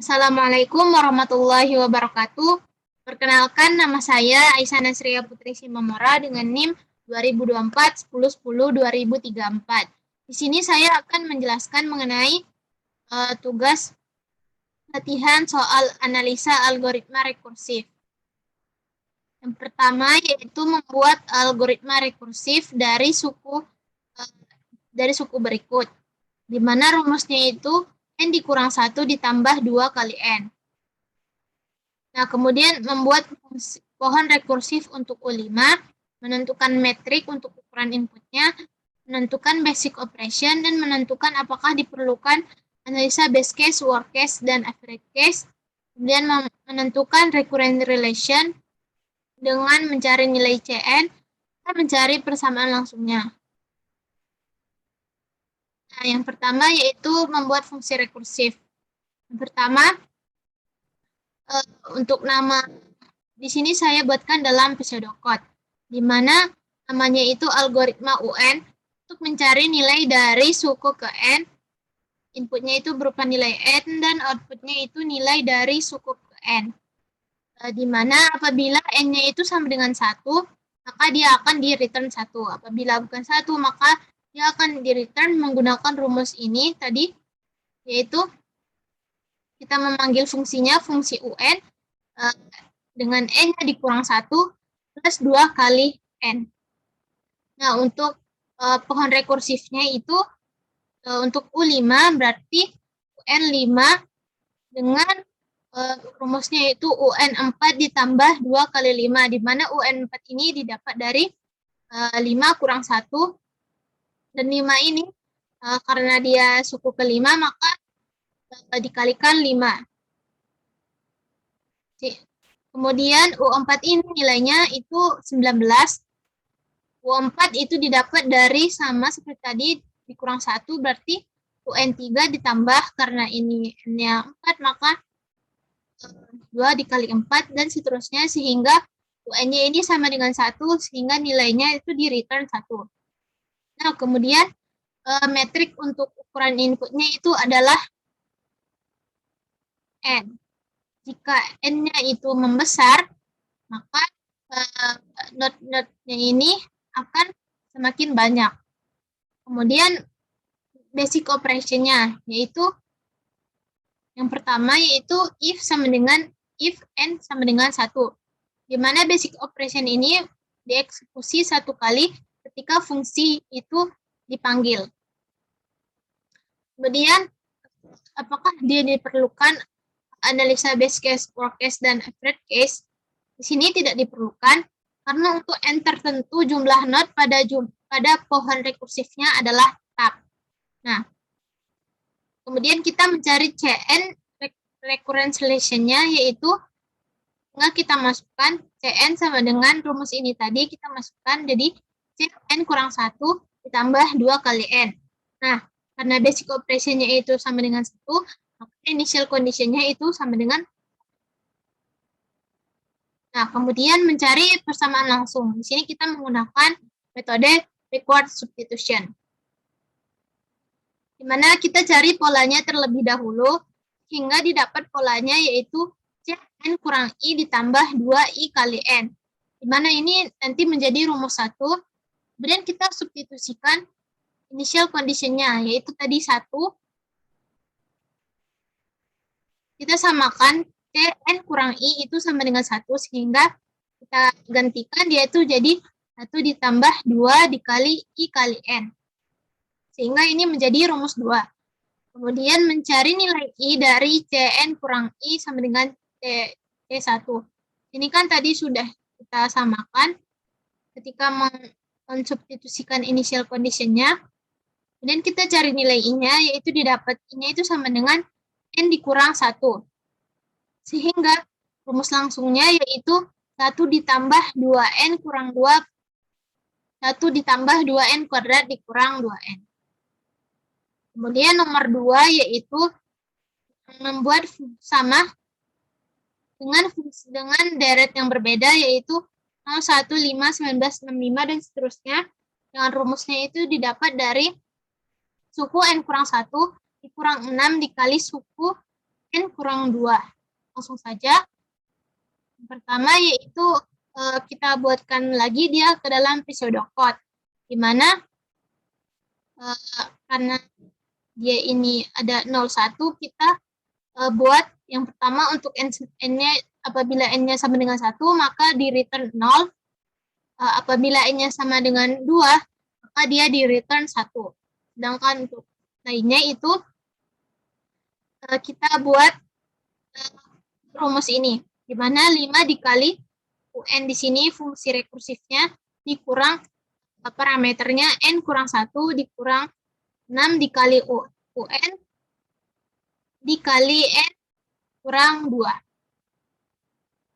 Assalamualaikum warahmatullahi wabarakatuh. Perkenalkan, nama saya Aisyah Nasriya Putri Simamora dengan NIM 2024-1010-2034. Di sini saya akan menjelaskan mengenai tugas latihan soal analisa algoritma rekursif. Yang pertama yaitu membuat algoritma rekursif dari suku berikut, di mana rumusnya itu N dikurang 1 ditambah 2 kali N. Nah, kemudian membuat pohon rekursif untuk U5, menentukan metrik untuk ukuran inputnya, menentukan basic operation, dan menentukan apakah diperlukan analisa base case, worst case, dan average case. Kemudian menentukan recurrent relation dengan mencari nilai Cn dan mencari persamaan langsungnya. Nah, yang pertama yaitu membuat fungsi rekursif. Yang pertama, untuk nama di sini saya buatkan dalam pseudocode, di mana namanya itu algoritma UN untuk mencari nilai dari suku ke N. Inputnya itu berupa nilai N dan outputnya itu nilai dari suku ke N. Di mana apabila N-nya itu sama dengan 1, maka dia akan di-return 1. Apabila bukan 1, maka dia akan di-return menggunakan rumus ini tadi, yaitu kita memanggil fungsinya fungsi UN dengan N-nya dikurang 1 plus 2 kali N. Nah, untuk pohon rekursifnya itu untuk U5 berarti UN 5 dengan rumusnya itu UN 4 ditambah 2 kali 5, di mana UN 4 ini didapat dari 5 kurang 1, dan 5 ini karena dia suku ke-5, maka dikalikan 5. Kemudian U4 ini nilainya itu 19. U4 itu didapat dari sama seperti tadi, dikurang 1, berarti UN3 ditambah, karena ini N-nya 4, maka 2 dikali 4, dan seterusnya, sehingga UN-nya ini sama dengan 1, sehingga nilainya itu di return 1. Nah, kemudian metrik untuk ukuran inputnya itu adalah N. Jika N-nya itu membesar, maka node-node-nya ini akan semakin banyak. Kemudian basic operation-nya, yaitu yang pertama yaitu if N sama dengan 1. Di mana basic operation ini dieksekusi 1 kali ketika fungsi itu dipanggil. Kemudian apakah dia diperlukan analisa base case, worst case, dan average case? Di sini tidak diperlukan, karena untuk N tertentu jumlah node pada pohon rekursifnya adalah tetap. Nah, kemudian kita mencari Cn recurrent relation-nya, yaitu kita masukkan Cn sama dengan rumus ini tadi, kita masukkan, jadi Cn kurang 1 ditambah 2 kali N. Nah, karena basic operation-nya itu sama dengan 1, maka initial condition-nya itu sama dengan. Nah, kemudian mencari persamaan langsung. Di sini kita menggunakan metode required substitution, di mana kita cari polanya terlebih dahulu, hingga didapat polanya yaitu Cn kurang I ditambah 2I kali N. Di mana ini nanti menjadi rumus 1. Kemudian kita substitusikan initial condition-nya, yaitu tadi 1. Kita samakan Cn kurang I itu sama dengan 1, sehingga kita gantikan dia itu jadi 1 ditambah 2 dikali I kali N. Sehingga ini menjadi rumus 2. Kemudian mencari nilai I dari Cn kurang I sama dengan C1. Ini kan tadi sudah kita samakan ketika mensubstitusikan initial condition-nya. Kemudian kita cari nilai I-nya, yaitu didapat I-nya itu sama dengan N dikurang 1. Sehingga rumus langsungnya yaitu 1 ditambah 2N kurang 2, 1 ditambah 2N kuadrat dikurang 2N. Kemudian nomor 2 yaitu membuat sama dengan deret yang berbeda, yaitu 0, 1, 5, 19, 65, dan seterusnya. Dengan rumusnya itu didapat dari suku N kurang 1 dikurang 6 dikali suku N kurang 2. Langsung saja. Yang pertama yaitu kita buatkan lagi dia ke dalam pseudocode, di mana karena dia ini ada 01, kita buat yang pertama untuk n-nya, apabila n-nya sama dengan 1, maka di return 0. Apabila n-nya sama dengan 2, maka dia di return 1. Sedangkan untuk lainnya itu kita buat rumus ini, di mana 5 dikali UN di sini fungsi rekursifnya dikurang parameternya N kurang 1 dikurang 6 dikali UN dikali N kurang 2.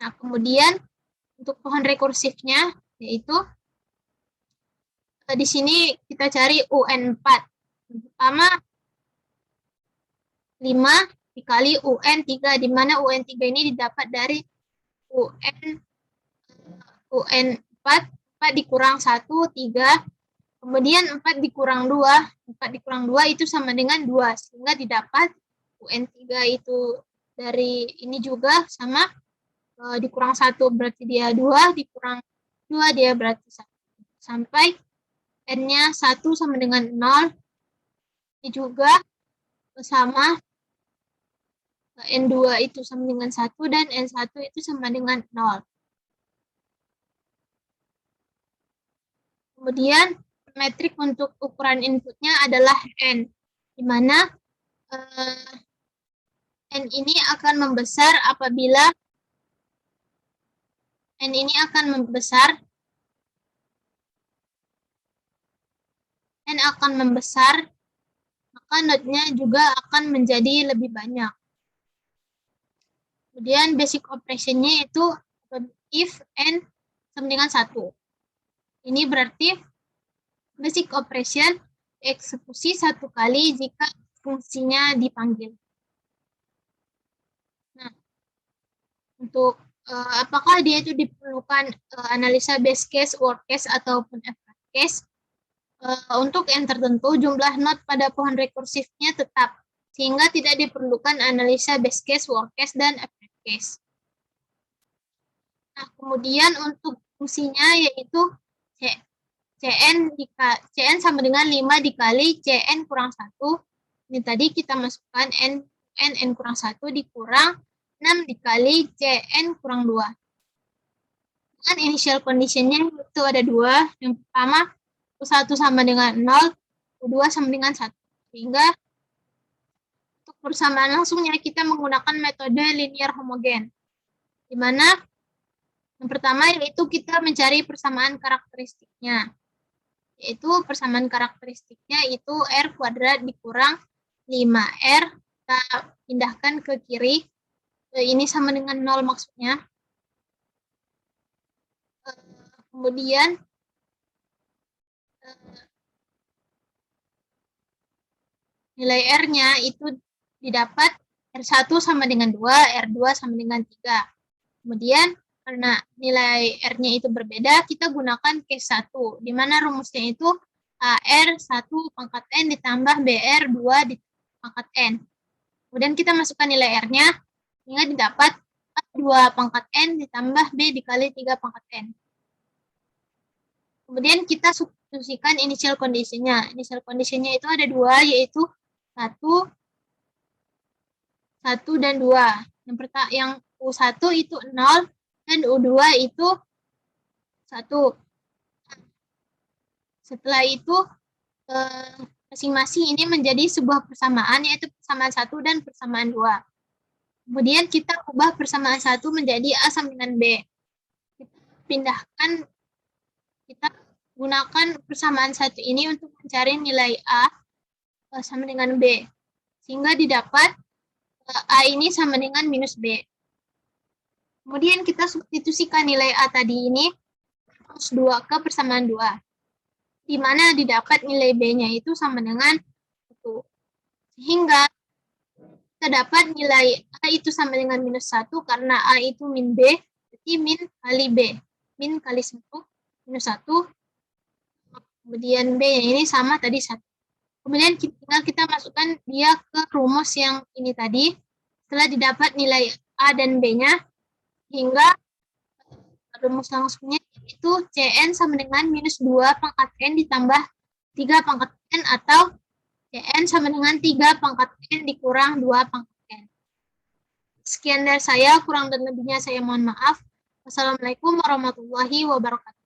Nah, kemudian untuk pohon rekursifnya yaitu di sini kita cari UN 4. Yang pertama 5 dikali UN 3, di mana UN 3 ini didapat dari UN 4 dikurang 1, 3. Kemudian 4 dikurang 2. 4 dikurang 2 itu sama dengan 2. Sehingga didapat UN 3 itu dari ini juga sama dikurang 1 berarti dia 2, dikurang 2 dia berarti 1. Sampai N-nya 1 sama dengan 0. Ini juga sama N2 itu sama dengan 1 dan N1 itu sama dengan 0. Kemudian metrik untuk ukuran inputnya adalah N, di mana N ini akan membesar apabila N ini akan membesar, N akan membesar, maka node-nya juga akan menjadi lebih banyak. Kemudian basic operation-nya itu if N sama dengan 1. Ini berarti basic operation eksekusi 1 kali jika fungsinya dipanggil. Nah, untuk apakah dia itu diperlukan analisa base case, worst case, ataupun average case? Untuk yang tertentu, jumlah node pada pohon rekursifnya tetap, sehingga tidak diperlukan analisa base case, worst case, dan average case. Nah, kemudian untuk fungsinya yaitu Cn sama dengan 5 dikali Cn kurang 1. Ini tadi kita masukkan N kurang 1 dikurang 6 dikali Cn kurang 2. Dengan initial condition-nya itu ada 2. Yang pertama, U1 sama dengan 0, U2 sama dengan 1. Sehingga untuk persamaan langsungnya kita menggunakan metode linear homogen. Di mana yang pertama yaitu kita mencari persamaan karakteristiknya. Yaitu persamaan karakteristiknya itu R kuadrat dikurang 5R. Kita pindahkan ke kiri. Ini sama dengan 0 maksudnya. Kemudian nilai R-nya itu didapat R1 sama dengan 2, R2 sama dengan 3. Kemudian karena nilai R-nya itu berbeda, kita gunakan case 1, di mana rumusnya itu AR1 pangkat N ditambah BR2 pangkat N. Kemudian kita masukkan nilai R-nya, sehingga didapat A2 pangkat N ditambah B dikali 3 pangkat N. Kemudian kita substitusikan initial condition-nya. Initial condition-nya itu ada 2, yaitu 1 dan 2. Yang U1 itu 0 dan U2 itu 1. Setelah itu masing-masing ini menjadi sebuah persamaan, yaitu persamaan 1 dan persamaan 2. Kemudian kita ubah persamaan 1 menjadi A sama dengan B. Kita pindahkan, kita gunakan persamaan 1 ini untuk mencari nilai A sama dengan B. Sehingga didapat A ini sama dengan minus B. Kemudian kita substitusikan nilai A tadi ini terus 2 ke persamaan 2. Di mana didapat nilai B-nya itu sama dengan 1. Sehingga kita dapat nilai A itu sama dengan minus 1 karena A itu min B, berarti min kali B. Min kali 1, minus 1. Kemudian B-nya ini sama tadi 1. Kemudian tinggal kita masukkan dia ke rumus yang ini tadi. Setelah didapat nilai A dan B-nya, hingga rumus langsungnya itu Cn sama dengan minus 2 pangkat N ditambah 3 pangkat N atau Cn sama dengan 3 pangkat N dikurang 2 pangkat N. Sekian dari saya, kurang dan lebihnya saya mohon maaf. Wassalamualaikum warahmatullahi wabarakatuh.